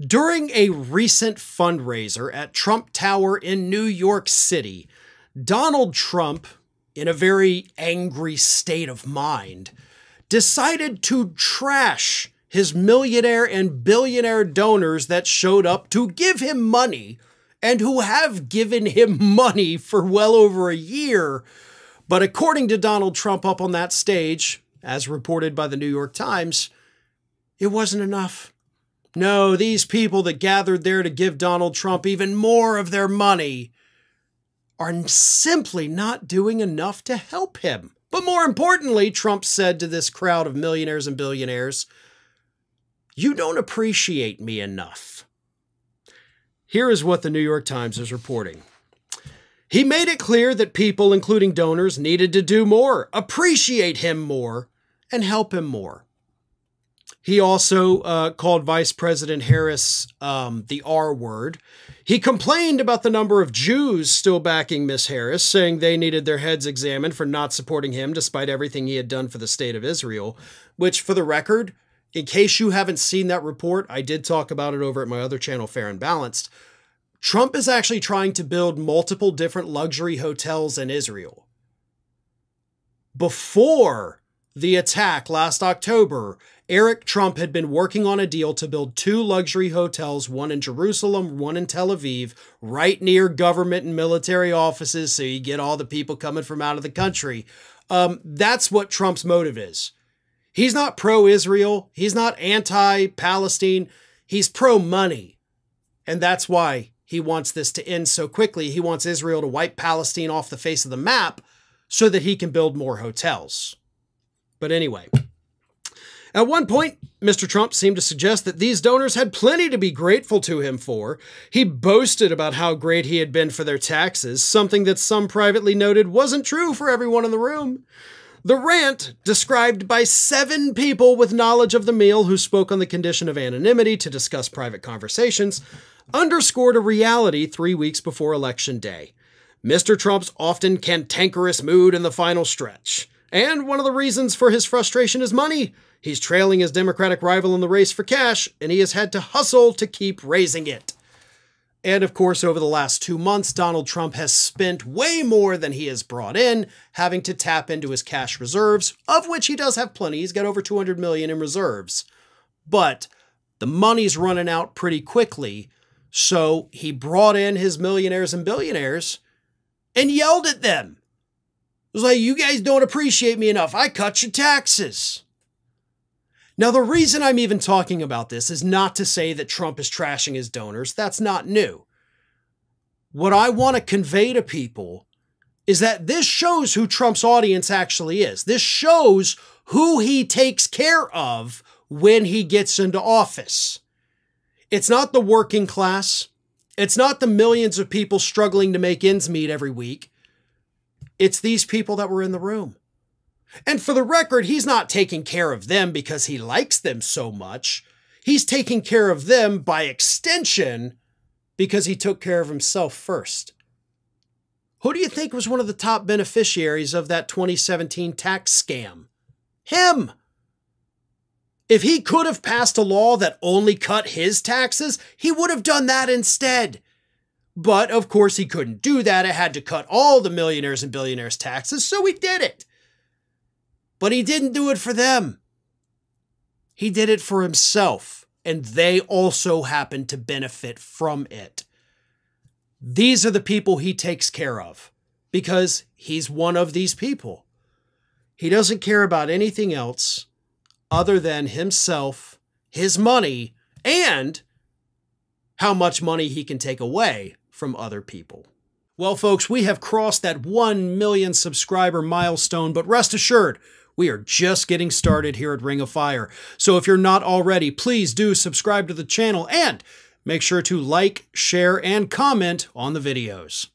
During a recent fundraiser at Trump Tower in New York City, Donald Trump, in a very angry state of mind, decided to trash his millionaire and billionaire donors that showed up to give him money and who have given him money for well over a year. But according to Donald Trump up on that stage, as reported by the New York Times, it wasn't enough. No, these people that gathered there to give Donald Trump even more of their money are simply not doing enough to help him. But more importantly, Trump said to this crowd of millionaires and billionaires, "You don't appreciate me enough." Here is what the New York Times is reporting. He made it clear that people, including donors, needed to do more, appreciate him more, and help him more. He also called Vice President Harris the R word. He complained about the number of Jews still backing Miss Harris, saying they needed their heads examined for not supporting him despite everything he had done for the state of Israel, which, for the record, in case you haven't seen that report, I did talk about it over at my other channel, Fair and Balanced. Trump is actually trying to build multiple different luxury hotels in Israel. Before the attack last October, Eric Trump had been working on a deal to build 2 luxury hotels, one in Jerusalem, one in Tel Aviv, right near government and military offices, so you get all the people coming from out of the country. That's what Trump's motive is. He's not pro-Israel. He's not anti-Palestine. He's pro-money. And that's why he wants this to end so quickly. He wants Israel to wipe Palestine off the face of the map so that he can build more hotels. But anyway, at one point, Mr. Trump seemed to suggest that these donors had plenty to be grateful to him for. He boasted about how great he had been for their taxes, something that some privately noted wasn't true for everyone in the room. The rant, described by 7 people with knowledge of the meal who spoke on the condition of anonymity to discuss private conversations, underscored a reality 3 weeks before Election Day: Mr. Trump's often cantankerous mood in the final stretch. And one of the reasons for his frustration is money. He's trailing his Democratic rival in the race for cash, and he has had to hustle to keep raising it. And of course, over the last 2 months, Donald Trump has spent way more than he has brought in, having to tap into his cash reserves, of which he does have plenty. He's got over $200 million in reserves. But the money's running out pretty quickly, so he brought in his millionaires and billionaires and yelled at them. It was like, "You guys don't appreciate me enough. I cut your taxes." Now, the reason I'm even talking about this is not to say that Trump is trashing his donors. That's not new. What I want to convey to people is that this shows who Trump's audience actually is. This shows who he takes care of when he gets into office. It's not the working class. It's not the millions of people struggling to make ends meet every week. It's these people that were in the room. And for the record, he's not taking care of them because he likes them so much. He's taking care of them by extension because he took care of himself first. Who do you think was one of the top beneficiaries of that 2017 tax scam? Him. If he could have passed a law that only cut his taxes, he would have done that instead. But, of course, he couldn't do that. It had to cut all the millionaires and billionaires' taxes, so he did it. But he didn't do it for them. He did it for himself, and they also happened to benefit from it. These are the people he takes care of, because he's one of these people. He doesn't care about anything else other than himself, his money, and how much money he can take away from other people. Well, folks, we have crossed that 1 million subscriber milestone, but rest assured, we are just getting started here at Ring of Fire. So if you're not already, please do subscribe to the channel and make sure to like, share, and comment on the videos.